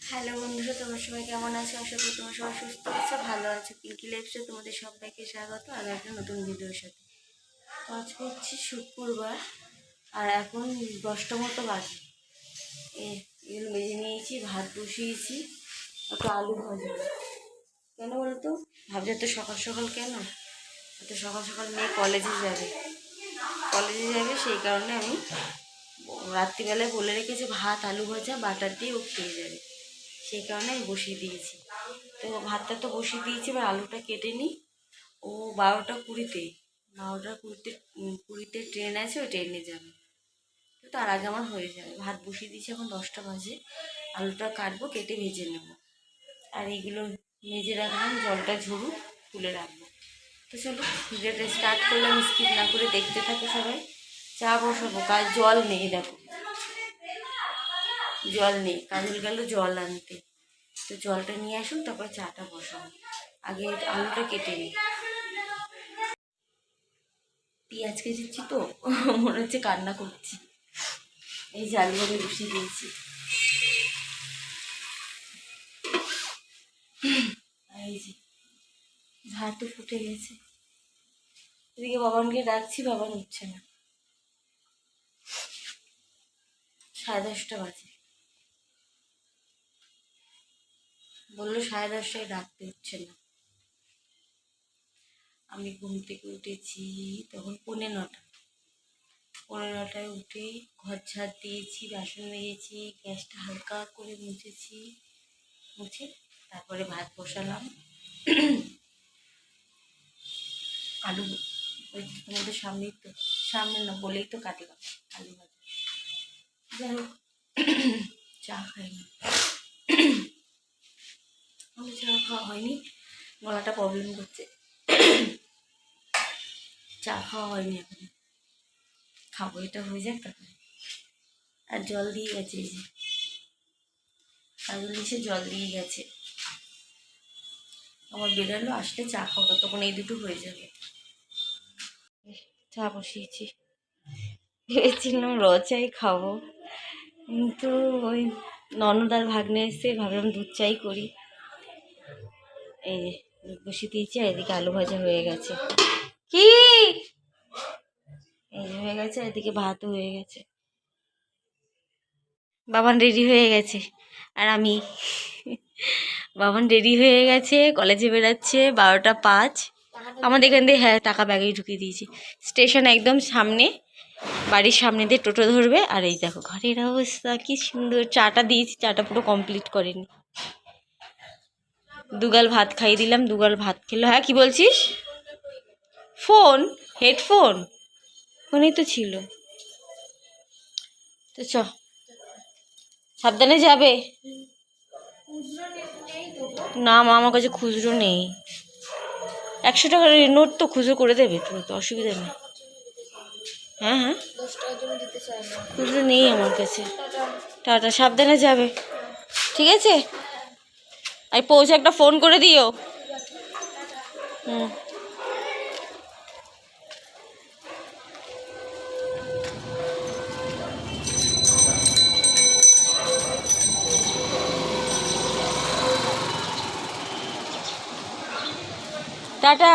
Hello বন্ধুরা, তোমরা সবাই কেমন আছো? আশা করি তোমরা সবাই সুস্থ আছো, ভালো আছো। পিঙ্কি লাইফসে তোমাদের সবাইকে স্বাগত আর একটা নতুন ভিডিওর সাথে। তো আজকে হচ্ছে শুক্রবার আর এখন 10টা মতো বাজে। এগুলো মেজে নিয়েছি, ভাত বসিয়েছি, একটু আলু ভাজা। কেন বলো তো? ভাবছি এত সকাল সকাল কেন? এত সকাল সকাল মেয়ে কলেজে যাবে সেই কারণে আমি রাত্রিবেলায় বলে রেখেছি ভাত আলু ভাজা বাটার দিয়ে ও খেয়ে যাবে, সেই কারণে আমি বসিয়ে দিয়েছি। তো ভাতটা তো বসিয়ে দিয়েছি, এবার আলুটা কেটে নিই। ও 12টা 20তে ট্রেন আছে, ওই ট্রেনে যাবে। তো তার আগে আমার হয়ে যাবে। ভাত বসিয়ে দিয়েছি, এখন 10টা বাজে। আলুটা কাটবো, কেটে ভেজে নেব। আর এইগুলো মেজে রাখলাম, জলটা ঝরুক, তুলে রাখবো। তো চলো ভিডিওটা স্টার্ট করলাম, স্কিপ না করে দেখতে থাকো সবাই। চা বসাবো, কাজ জল নেই, দেখো জল নেই। কাজল গেল জল আনতে, তো জলটা নিয়ে আসুন, তারপর চাটা বসাবো। আগে আলুটা কেটে নিই। পেঁয়াজ কেটেছি তো মনে হচ্ছে কান্না করছি। এই যে আলুভাবে বসিয়ে দিয়েছি। আর এই যে ভাতও ফুটে গেছে। এদিকে বাবানকে ডাকছি, বাবান উঠছে না। 10:30 বাজে, বললো 10:30টায় ডাকতে, উঠছে না। আমি ঘুম থেকে উঠেছি তখন 9:45। 9:45টায় উঠে ঘর ঝাড় দিয়েছি, বাসন মেজেছি, গ্যাসটা হালকা করে মুছে তারপরে ভাত বসালাম। আলু ওই তোমাদের সামনেই তো, সামনে না বলেই তো কাটলাম আলু ভাজা। যাই হোক, চা খাইনি, আমি চা খাওয়া হয়নি, গলাটা প্রবলেম করছে। চা খাওয়া হয়নি এখন, খাবো, এটা হয়ে যাক তারপরে। আর জল দিয়ে গেছে, এই যে কাজল এসে জল দিয়ে গেছে। আমার বেরালো, আসলে চা খাবো, তখন এই দুটো হয়ে যাবে। চা বসিয়েছি, ভেবেছিলাম র চাই খাবো, কিন্তু ওই ননদ আর ভাগ্নে এসে ভাবলাম দুধ চাই করি। এই যে দুধ বসিয়ে দিয়েছি, আর এদিকে আলু ভাজা হয়ে গেছে। কি এই যে হয়ে গেছে, এদিকে ভাতও হয়ে গেছে। বাবান রেডি হয়ে গেছে, আর আমি বাবান রেডি হয়ে গেছে, কলেজে বেরাচ্ছে। 12টা 5 আমাদের এখান দিয়ে, হ্যাঁ টাকা ব্যাগেই ঢুকিয়ে দিয়েছি। স্টেশন একদম সামনে, বাড়ির সামনে দিয়ে টোটো ধরবে। আর এই দেখো ঘরের অবস্থা কি সুন্দর। চাটা দিয়েছি, চাটা পুরো কমপ্লিট করেনি। দুগাল ভাত খাইয়ে দিলাম, দুগাল ভাত খেলো। হ্যাঁ কি বলছিস? ফোন, হেডফোন ফোনেই তো ছিল। তো সাবধানে যাবে। না মা, আমার কাছে খুচরো নেই। 100 টাকার নোট তো খুচরো করে দেবে, তো অসুবিধা নেই। হ্যাঁ হ্যাঁ, খুচরো নেই আমার কাছে। টাটা, সাবধানে যাবে, ঠিক আছে? আর পৌঁছে একটা ফোন করে দিও। হুম, টাটা।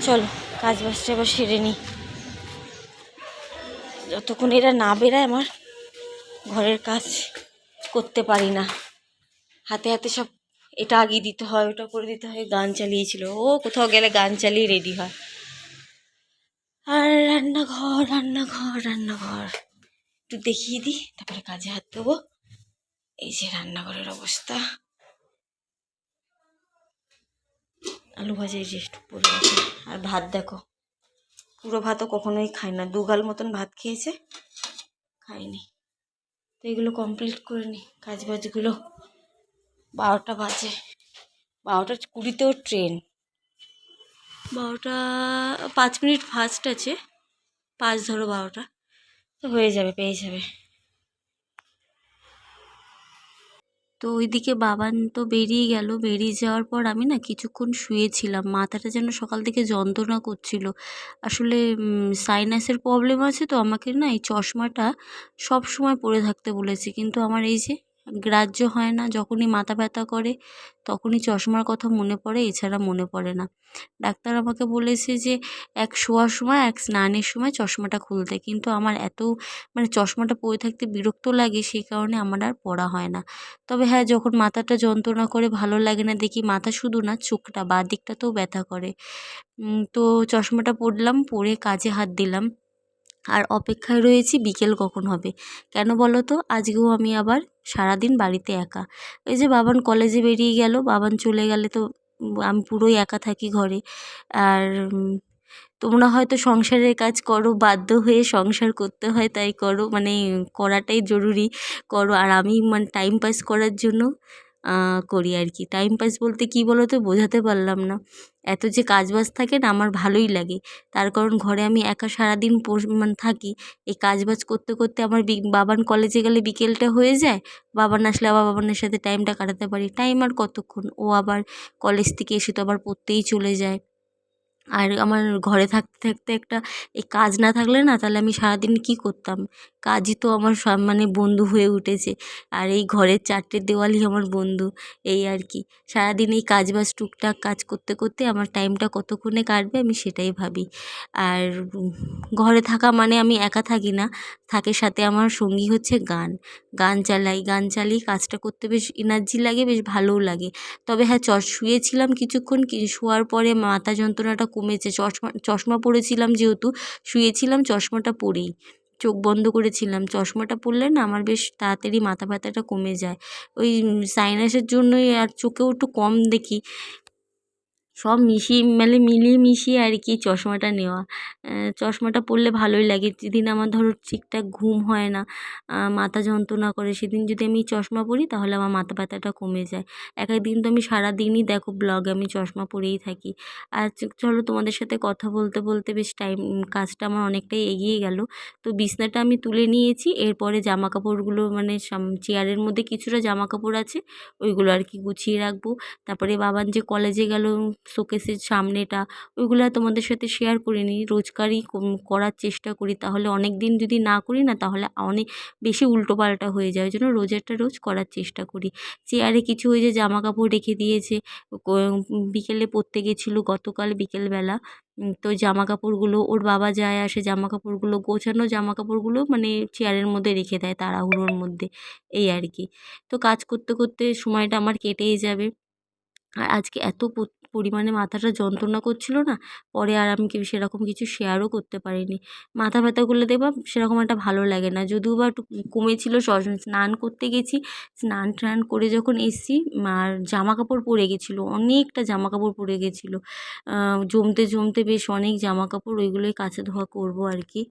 চলো কাজ বাজটা এবার সেরে নিই, যতক্ষণ এরা না বেরায় আমার ঘরের কাজ করতে পারি না। হাতে হাতে সব, এটা আগিয়ে দিতে হয়, ওটা করে দিতে হয়। গান চালিয়েছিল, ও কোথাও গেলে গান চালিয়ে রেডি হয়। আর রান্নাঘর একটু দেখিয়ে দিই, তারপরে কাজে হাত দেবো। এই যে রান্নাঘরের অবস্থা, আলু ভাজা এই যে একটু পড়ে গেছে। আর ভাত দেখো, পুরো ভাতও কখনোই খায় না, দুগাল মতন ভাত খেয়েছে, খায়নি। তো এগুলো কমপ্লিট করে নিই কাজ বাজগুলো। 12টা বাজে, 12টা 20তেও ট্রেন। 12টা 5 মিনিট ফাস্ট আছে, 5 ধরো 12টা, তো হয়ে যাবে, পেয়ে যাবে। তো ওইদিকে বাবান তো বেরিয়ে গেল, বেরিয়ে যাওয়ার পর আমি না কিছুক্ষণ শুয়েছিলাম, মাথাটা যেন সকাল থেকে যন্ত্রণা করছিল। আসলে সাইনাসের প্রবলেম আছে, তো আমাকে না এই চশমাটা সব সময় পরে থাকতে বলেছে, কিন্তু আমার এই যে গ্রাহ্য হয় না, যখনই মাথা ব্যথা করে তখনই চশমার কথা মনে পড়ে, এছাড়া মনে পড়ে না। ডাক্তার আমাকে বলেছে যে এক শোয়ার সময় এক স্নানের সময় চশমাটা খুলতে, কিন্তু আমার এত মানে চশমাটা পরে থাকতে বিরক্ত লাগে, সেই কারণে আমার আর পরা হয় না। তবে হ্যাঁ, যখন মাথাটা যন্ত্রণা করে ভালো লাগে না, দেখি মাথা শুধু না চোখটা বাঁ দিকটাতেও ব্যথা করে। তো চশমাটা পরলাম, পরে কাজে হাত দিলাম। আর অপেক্ষায় রয়েছি বিকেল কখন হবে। কেন বলো তো, আজকেও আমি আবার সারাদিন বাড়িতে একা। ওই যে বাবান কলেজে বেরিয়ে গেল, বাবান চলে গেলে তো আমি পুরোই একা থাকি ঘরে। আর তোমরা হয়তো সংসারের কাজ করো, বাধ্য হয়ে সংসার করতে হয় তাই করো, মানে করাটাই জরুরি করো। আর আমি মানে টাইম পাস করার জন্য করি আর কি। টাইম পাস বলতে কী বলো তো, বোঝাতে পারলাম না। এত যে কাজবাজ থাকে না, আমার ভালোই লাগে। তার কারণ ঘরে আমি একা সারাদিন মানে থাকি, এই কাজবাজ করতে করতে আমার বাবান কলেজে গেলে বিকেলটা হয়ে যায়। বাবান আসলে আবার বাবানের সাথে টাইমটা কাটাতে পারি। টাইম আর কতক্ষণ, ও আবার কলেজ থেকে এসে তো আবার পড়তেই চলে যায়। আর আমার ঘরে থাকতে থাকতে একটা এই কাজ না থাকলে না, তাহলে আমি সারাদিন কী করতাম। কাজই তো আমার সব মানে বন্ধু হয়ে উঠেছে, আর এই ঘরের চারটে দেওয়ালই আমার বন্ধু, এই আর কি। সারাদিন এই কাজ বাজ টুকটাক কাজ করতে করতে আমার টাইমটা কতক্ষণে কাটবে আমি সেটাই ভাবি। আর ঘরে থাকা মানে আমি একা থাকি না, থাকে সাথে আমার সঙ্গী হচ্ছে গান। গান চালাই, গান চালিয়ে কাজটা করতে বেশ এনার্জি লাগে, বেশ ভালোও লাগে। তবে হ্যাঁ, শুয়েছিলাম কিছুক্ষণ, শোয়ার পরে মাথা যন্ত্রণাটা কমেছে। চশমা চশমা পরেছিলাম যেহেতু, শুয়েছিলাম চশমাটা পরেই, চোখ বন্ধ করেছিলাম। চশমাটা পরলে না আমার বেশ তাড়াতাড়ি মাথা ব্যথাটা কমে যায়। ওই সাইনাসের জন্যই, আর চোখেও একটু কম দেখি, সব মিশিয়ে মানে মিলিয়ে মিশিয়ে আর কি চশমাটা নেওয়া। চশমাটা পরলে ভালোই লাগে। যেদিন আমার ধরো ঠিকঠাক ঘুম হয় না, মাথা যন্ত্রণা করে, সেদিন যদি আমি চশমা পরি তাহলে আমার মাথা ব্যথাটা কমে যায়। এক এক দিন তো আমি সারাদিনই দেখো ব্লগে আমি চশমা পরেই থাকি। আর চলো তোমাদের সাথে কথা বলতে বলতে বেশ কাজটা আমার অনেকটাই এগিয়ে গেল। তো বিছনাটা আমি তুলে নিয়েছি, এরপরে জামা কাপড়গুলো মানে চেয়ারের মধ্যে কিছুটা জামা কাপড় আছে, ওইগুলো আর কি গুছিয়ে রাখবো। তারপরে বাবান যে কলেজে গেল, শোকেসের সামনেটা, ওইগুলো আর তোমাদের সাথে শেয়ার করিনি। রোজকারই করার চেষ্টা করি, তাহলে অনেক দিন যদি না করি না, তাহলে অনেক বেশি উল্টোপাল্টা হয়ে যায়। ওই জন্য রোজেরটা রোজ করার চেষ্টা করি। চেয়ারে কিছু ওই যে জামা কাপড় রেখে দিয়েছে, বিকেলে পরতে গেছিলো গতকাল বিকেলবেলা। তো জামা কাপড়গুলো ওর বাবা যায় আসে, জামা কাপড়গুলো গোছানো জামা কাপড়গুলো মানে চেয়ারের মধ্যে রেখে দেয় তাড়াহুড়োর মধ্যে, এই আর কি। তো কাজ করতে করতে সময়টা আমার কেটেই যাবে। আর আজকে এত পরিমাণে মাথাটা যন্ত্রণা করছিল না, পরে আর আমি সেরকম কিছু শেয়ারও করতে পারিনি। মাথা ব্যথা করলে দেখবা সেরকম একটা ভালো লাগে না, যদিও বা একটু কমেছিল। স্নান করতে গেছি, স্নান টান করে যখন এসছি, আর জামা কাপড় পরে গেছিলো, অনেকটা জামা কাপড় পরে গেছিলো, জমতে জমতে বেশ অনেক জামা কাপড়, ওইগুলোই কাচা ধোয়া করবো আর কি।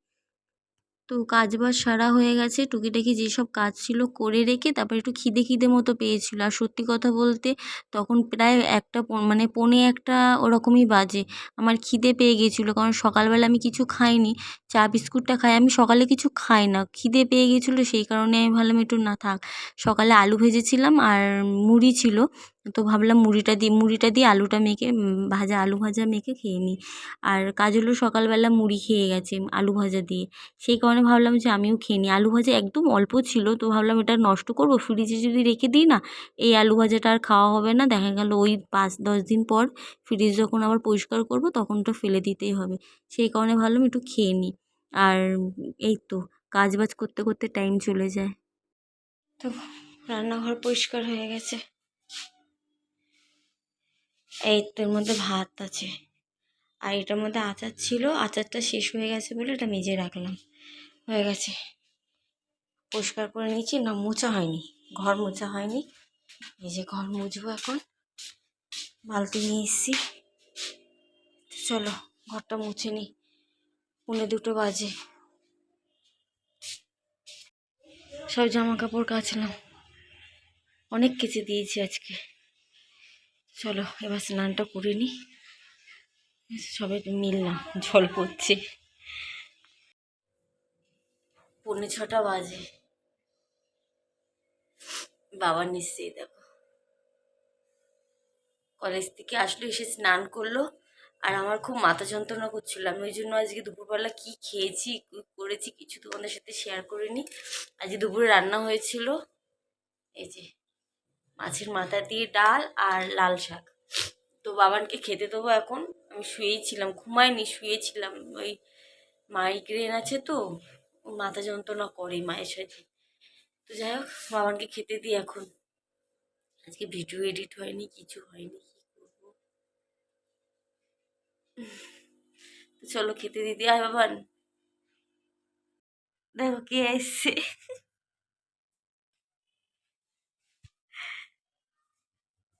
তো কাজ বাজ সারা হয়ে গেছে, টুকিটাকি যেসব কাজ ছিল করে রেখে তারপর একটু খিদে খিদে মতো পেয়েছিল। আর সত্যি কথা বলতে তখন প্রায় একটা মানে পৌনে একটা ওরকমই বাজে, আমার খিদে পেয়ে গিয়েছিলো, কারণ সকালবেলা আমি কিছু খাইনি, চা বিস্কুটটা খাই, আমি সকালে কিছু খাই না, খিদে পেয়ে গিয়েছিলো, সেই কারণে আমি ভাবলাম একটু না থাক। সকালে আলু ভেজেছিলাম আর মুড়ি ছিল, তো ভাবলাম মুড়িটা দিয়ে আলুটা মেখে আলু ভাজা মেখে খেয়ে নিই। আর কাজলও সকালবেলা মুড়ি খেয়ে গেছে আলু ভাজা দিয়ে, সেই কারণে ভাবলাম যে আমিও খেয়ে নিই। আলু ভাজা একদম অল্প ছিল, তো ভাবলাম এটা নষ্ট করবো, ফ্রিজে যদি রেখে দিই না, এই আলু ভাজাটা আর খাওয়া হবে না, দেখা গেল ওই 5-10 দিন পর ফ্রিজ যখন আবার পরিষ্কার করব তখন ওটা ফেলে দিতেই হবে, সেই কারণে ভাবলাম একটু খেয়ে নিই। আর এই তো কাজ বাজ করতে করতে টাইম চলে যায়। তো রান্নাঘর পরিষ্কার হয়ে গেছে, এই তোর মধ্যে ভাত আছে, আর এটার মধ্যে আচার ছিল, আচারটা শেষ হয়ে গেছে বলে এটা মেজে রাখলাম, হয়ে গেছে। পরিষ্কার করে নিয়েছি, না মোছা হয়নি, ঘর মোছা হয়নি, এই যে ঘর মুছবো এখন, বালতি নিয়ে এসেছি। চলো ঘরটা মুছে নিই, 1:45 বাজে। সব জামা কাপড় কাচলাম, অনেক কেচে দিয়েছি আজকে। চলো এবার স্নানটা করে নিই, সবে মিললাম, জল পড়ছে, 5:45 বাজে। বাবার নিশ্চয়ই দেখো কলেজ থেকে আসলো, এসে স্নান করলো। আর আমার খুব মাথা যন্ত্রণা করছিল, আমি ওই জন্য আজকে দুপুরবেলা কি খেয়েছি করেছি কিছু তোমাদের সাথে শেয়ার করিনি। আজকে দুপুরে রান্না হয়েছিল এই যে মাছের মাথা দিয়ে ডাল আর লাল শাক। তো বাবানকে খেতে দেবো এখন। আমি শুয়েছিলাম, ঘুমাইনি, শুয়েছিলাম। ওই মাইগ্রেন আছে তো, মাথা যন্ত্রণা করে মায়ের সাথে। তো যাই হোক, বাবানকে খেতে দিই এখন। আজকে ভিডিও এডিট হয়নি, কিছু হয়নি, কি করবো। তো চলো খেতে দিদি। আয় বাবান, দেখো কে এসছে।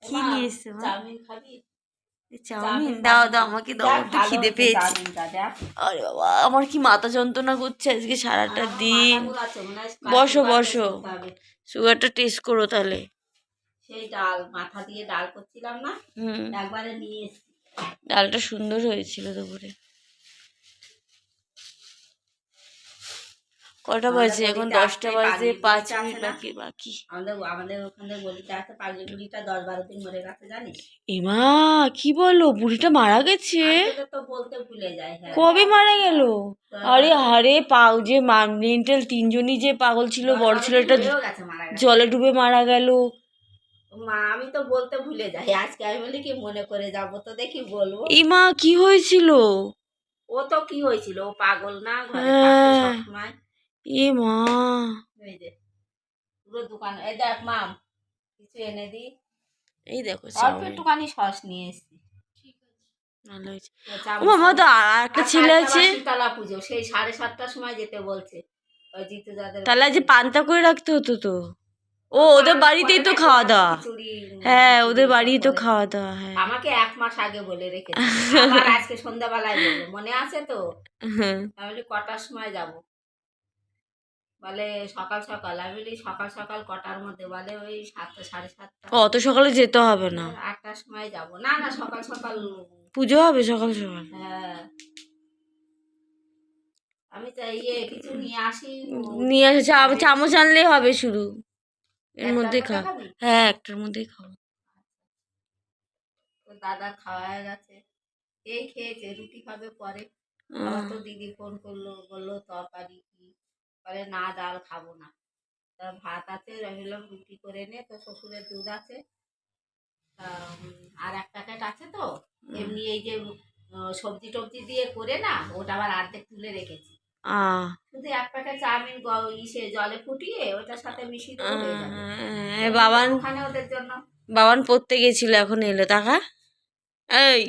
কি নিয়ে এসছে মা? চাউমিন খাবি? চাউমিন দাও দাও, আমাকে দাও, আমার তো খিদে পেয়েছে। আরে বাবা, আমার কি মাথা যন্ত্রণা করছে আজকে সারাটা দিন। বসো বসো, সুগারটা টেস্ট করো তাহলে। সেই ডাল মাথা দিয়ে ডাল করছিলাম না, একবারে নিয়ে এসেছি। ডালটা সুন্দর হয়েছিল দুপুরে। কটা বাজে এখন? 10টা বাজে 5 মিনিট বাকি বাকি। আমাদের ওখানে গলিতে আছে, পাগলি বুড়িটা 10-12 দিন মরে গেছে জানিস? এমা কি বলো, বুড়িটা মারা গেছে? তো বলতে ভুলে যায়। হ্যাঁ, কবে মারা গেল? আরে হারে পাও যে মেন্টাল, তিনজনই যে পাগল ছিল, বড় ছেলেটা জলে ডুবে মারা গেল। মা আমি তো বলতে ভুলে যাই, আজকে আমি বলি কি মনে করে যাবো তো দেখি বলবো। ইমা কি হয়েছিল? ও তো কি হয়েছিল, ও পাগল না, ঘরে থাকতো সবসময়। এ মা, এই যে পুরো দোকান, এই দেখ মাম কিছু এনে দি। এই দেখো অল্প একটুখানি সস নিয়ে এসছি। ভালো হয়েছে। ও মামা, তো আর একটা ছেলে আছে। শীতলা পুজো, সেই 7:30টার সময় যেতে বলছে ওই জিতু দাদের। তাহলে আজ পান্তা করে রাখতে হতো তো। ও ওদের বাড়িতেই তো খাওয়া দাওয়া। হ্যাঁ ওদের বাড়িই তো খাওয়া দাওয়া। হ্যাঁ আমাকে 1 মাস আগে বলে রেখেছে, আবার আজকে সন্ধ্যাবেলায় বললো, মনে আছে তো? আমি বলি কটার সময় যাব? বলে সকাল সকাল। আমি বলি সকাল সকাল কটার মধ্যে? বলে ওই 7টা 7:30টা। অত সকালে যেতে হবে না, 8টার সময় যাব। না না, সকাল সকাল পুজো হবে সকাল সকাল। হ্যাঁ আমি চাই কিছু নিয়ে আসি। নিয়ে আসে চামচ আনলেই হবে শুধু, এর মধ্যে খাও। হ্যাঁ একটার মধ্যেই খাও। দাদা খাওয়া হয়ে গেছে, এই খেয়েছে, রুটি খাবে পরে। আবার তো দিদি ফোন করলো, বললো তরকারি কি? বলে না ডাল খাবো না। তা ভাত আছে, আমি বললাম রুটি করে নে, তো শ্বশুরের দুধ আছে, আর 1 প্যাকেট আছে তো এমনি এই যে সবজি টবজি দিয়ে করে না, ওটা আবার অর্ধেক তুলে রেখেছি। শুধু 1 প্যাকেট চাউমিন জলে ফুটিয়ে ওটার সাথে মিশিয়ে দেবো, হয়ে যাবে। বাবান ওখানে ওদের জন্য। বাবান পড়তে গেছিল, এখন এলো টাকা। এই